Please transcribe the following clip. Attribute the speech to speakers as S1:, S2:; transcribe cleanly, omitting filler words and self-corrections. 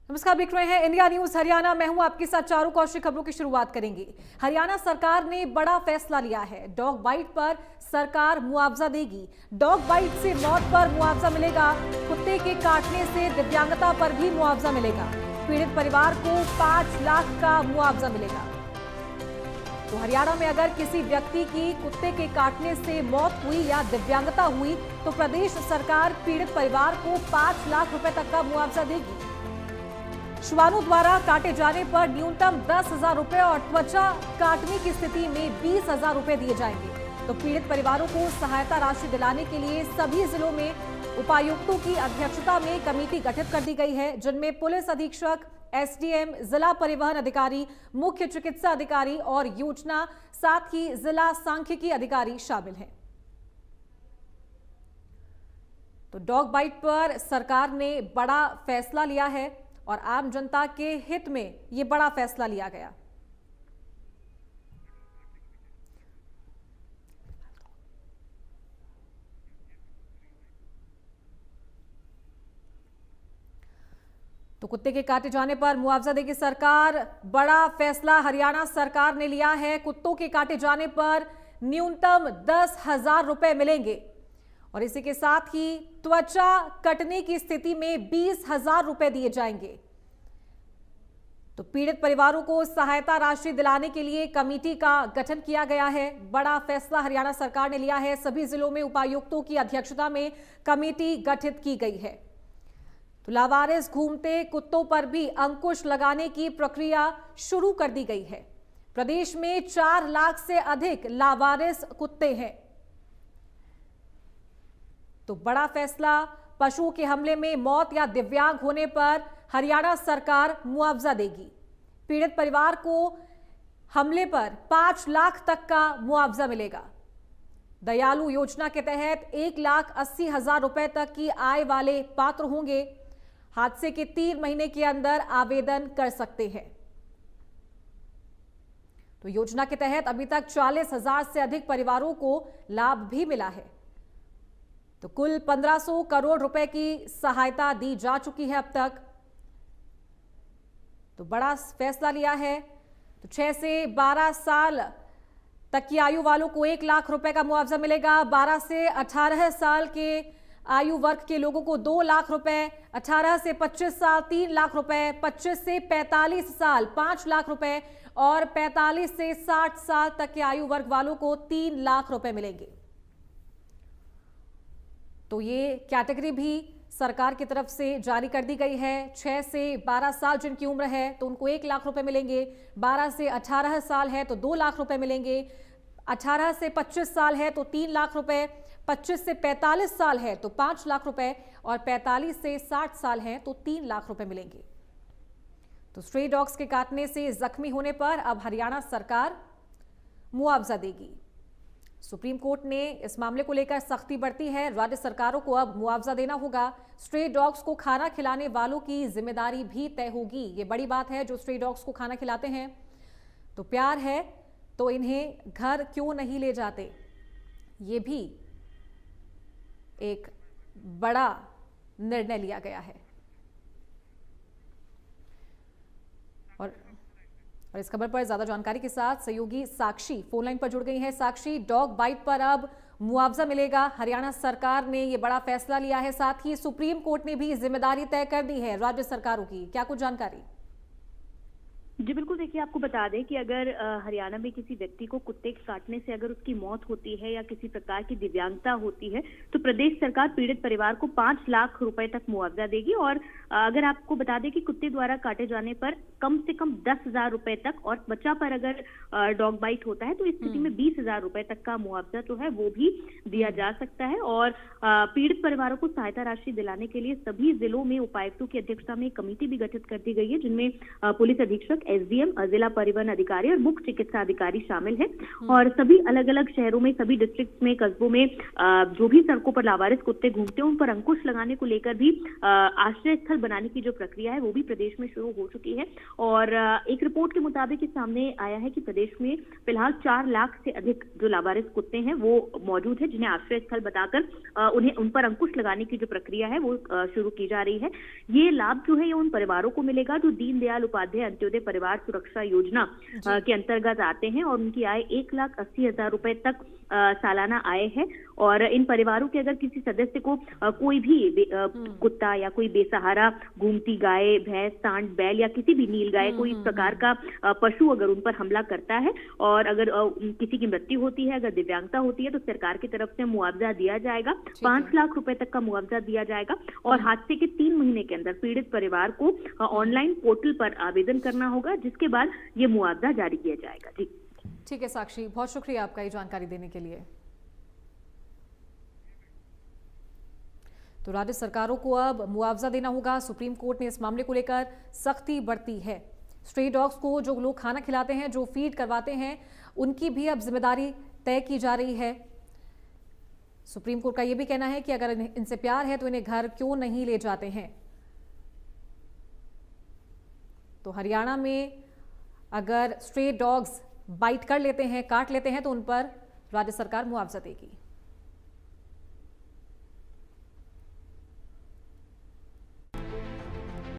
S1: नमस्कार, देख रहे हैं इंडिया न्यूज हरियाणा। मैं हूं आपके साथ चारू कौशिक। खबरों की शुरुआत करेंगे। हरियाणा सरकार ने बड़ा फैसला लिया है। डॉग बाइट पर सरकार मुआवजा देगी। डॉग बाइट से मौत पर मुआवजा मिलेगा। कुत्ते के काटने से दिव्यांगता पर भी मुआवजा मिलेगा। पीड़ित परिवार को 5 लाख का मुआवजा मिलेगा। तो हरियाणा में अगर किसी व्यक्ति की कुत्ते के काटने से मौत हुई या दिव्यांगता हुई तो प्रदेश सरकार पीड़ित परिवार को 5 लाख रुपए तक का मुआवजा देगी। श्वानों द्वारा काटे जाने पर न्यूनतम 10,000 रुपए और त्वचा काटने की स्थिति में 20,000 रुपए दिए जाएंगे। तो पीड़ित परिवारों को सहायता राशि दिलाने के लिए सभी जिलों में उपायुक्तों की अध्यक्षता में कमेटी गठित कर दी गई है, जिनमें पुलिस अधीक्षक, एसडीएम, जिला परिवहन अधिकारी, मुख्य चिकित्सा अधिकारी और योजना, साथ ही जिला सांख्यिकी अधिकारी शामिल हैं। तो डॉग बाइट पर सरकार ने बड़ा फैसला लिया है और आम जनता के हित में यह बड़ा फैसला लिया गया। तो कुत्ते के काटे जाने पर मुआवजा देगी सरकार। बड़ा फैसला हरियाणा सरकार ने लिया है। कुत्तों के काटे जाने पर न्यूनतम 10,000 रुपए मिलेंगे और इसी के साथ ही त्वचा कटने की स्थिति में 20,000 रुपए दिए जाएंगे। तो पीड़ित परिवारों को सहायता राशि दिलाने के लिए कमेटी का गठन किया गया है। बड़ा फैसला हरियाणा सरकार ने लिया है। सभी जिलों में उपायुक्तों की अध्यक्षता में कमेटी गठित की गई है। तो लावारिस घूमते कुत्तों पर भी अंकुश लगाने की प्रक्रिया शुरू कर दी गई है। प्रदेश में 4 लाख से अधिक लावारिस कुत्ते हैं। तो बड़ा फैसला, पशुओं के हमले में मौत या दिव्यांग होने पर हरियाणा सरकार मुआवजा देगी। पीड़ित परिवार को हमले पर 5 लाख तक का मुआवजा मिलेगा। दयालु योजना के तहत 1,80,000 रुपए तक की आय वाले पात्र होंगे। हादसे के 3 महीने के अंदर आवेदन कर सकते हैं। तो योजना के तहत अभी तक 40,000 से अधिक परिवारों को लाभ भी मिला है। तो कुल 1,500 करोड़ रुपए की सहायता दी जा चुकी है अब तक। तो बड़ा फैसला लिया है। तो 6 से 12 साल तक की आयु वालों को 1 लाख रुपए का मुआवजा मिलेगा। 12 से 18 साल के आयु वर्ग के लोगों को 2 लाख रुपए, 18 से 25 साल 3 लाख रुपए, 25 से 45 साल 5 लाख रुपए और 45 से 60 साल तक के आयु वर्ग वालों को 3 लाख रुपए मिलेंगे। तो ये कैटेगरी भी सरकार की तरफ से जारी कर दी गई है। 6 से 12 साल जिनकी उम्र है तो उनको 1 लाख रुपए मिलेंगे। 12 से 18 साल है तो 2 लाख रुपए मिलेंगे। 18 से 25 साल है तो 3 लाख रुपए, 25 से 45 साल है तो 5 लाख रुपए और 45 से 60 साल है तो 3 लाख रुपए मिलेंगे। तो स्ट्रे डॉग्स के काटने से जख्मी होने पर अब हरियाणा सरकार मुआवजा देगी। सुप्रीम कोर्ट ने इस मामले को लेकर सख्ती बरती है। राज्य सरकारों को अब मुआवजा देना होगा। स्ट्रे डॉग्स को खाना खिलाने वालों की जिम्मेदारी भी तय होगी। ये बड़ी बात है। जो स्ट्रे डॉग्स को खाना खिलाते हैं तो प्यार है तो इन्हें घर क्यों नहीं ले जाते, ये भी एक बड़ा निर्णय लिया गया है। और इस खबर पर ज्यादा जानकारी के साथ सहयोगी साक्षी फोन लाइन पर जुड़ गई है। साक्षी, डॉग बाइट पर अब मुआवजा मिलेगा। हरियाणा सरकार ने यह बड़ा फैसला लिया है, साथ ही सुप्रीम कोर्ट ने भी जिम्मेदारी तय कर दी है राज्य सरकारों की। क्या कुछ जानकारी?
S2: जी बिल्कुल, देखिए आपको बता दें कि अगर हरियाणा में किसी व्यक्ति को कुत्ते के काटने से अगर उसकी मौत होती है या किसी प्रकार की दिव्यांगता होती है तो प्रदेश सरकार पीड़ित परिवार को 5 लाख रुपए तक मुआवजा देगी। और अगर आपको बता दें कि कुत्ते द्वारा काटे जाने पर कम से कम 10,000 रुपए तक और त्वचा पर अगर डॉग बाइट होता है तो इस स्थिति में 20,000 रुपए तक का मुआवजा जो है वो भी दिया जा सकता है। और पीड़ित परिवारों को सहायता राशि दिलाने के लिए सभी जिलों में उपायुक्तों की अध्यक्षता में कमेटी भी गठित कर दी गई है, जिनमें पुलिस अधीक्षक, एसडीएम, जिला परिवहन अधिकारी और मुख्य चिकित्सा अधिकारी शामिल है। और सभी अलग अलग शहरों में, सभी डिस्ट्रिक्ट में, कस्बों में जो भी सड़कों पर लावारिस कुत्ते घूमते हैं उन पर अंकुश लगाने को लेकर भी आश्रय स्थल बनाने की जो प्रक्रिया है वो भी प्रदेश में शुरू हो चुकी है। और एक रिपोर्ट के मुताबिक सामने आया है कि प्रदेश में फिलहाल 4 लाख से अधिक जो लावारिस कुत्ते हैं वो मौजूद है, जिन्हें आश्रय स्थल बताकर उन्हें उन पर अंकुश लगाने की जो प्रक्रिया है वो शुरू की जा रही है। ये लाभ जो है ये उन परिवारों को मिलेगा जो दीनदयाल उपाध्याय अंत्योदय परिवार सुरक्षा योजना के अंतर्गत आते हैं और उनकी आय 1,80,000 रुपए तक सालाना आय है। और इन परिवारों के अगर किसी सदस्य को कोई भी कुत्ता या कोई बेसहारा घूमती गाय, भैंस, सांड, बैल या किसी भी नीलगाय, कोई इस प्रकार का पशु अगर उन पर हमला करता है और अगर किसी की मृत्यु होती है, अगर दिव्यांगता होती है, तो सरकार की तरफ से मुआवजा दिया जाएगा। 5 लाख रुपए तक का मुआवजा दिया जाएगा। और हादसे के 3 महीने के अंदर पीड़ित परिवार को ऑनलाइन पोर्टल पर आवेदन करना होगा, जिसके बाद ये मुआवजा जारी किया जाएगा। जी
S1: ठीक है साक्षी, बहुत शुक्रिया आपका ये जानकारी देने के लिए। तो राज्य सरकारों को अब मुआवजा देना होगा। सुप्रीम कोर्ट ने इस मामले को लेकर सख्ती बरती है। स्ट्रे डॉग्स को जो लोग खाना खिलाते हैं, जो फीड करवाते हैं, उनकी भी अब जिम्मेदारी तय की जा रही है। सुप्रीम कोर्ट का यह भी कहना है कि अगर इनसे प्यार है तो इन्हें घर क्यों नहीं ले जाते हैं। तो हरियाणा में अगर स्ट्रे डॉग्स बाइट कर लेते हैं, काट लेते हैं, तो उन पर राज्य सरकार मुआवजा देगी।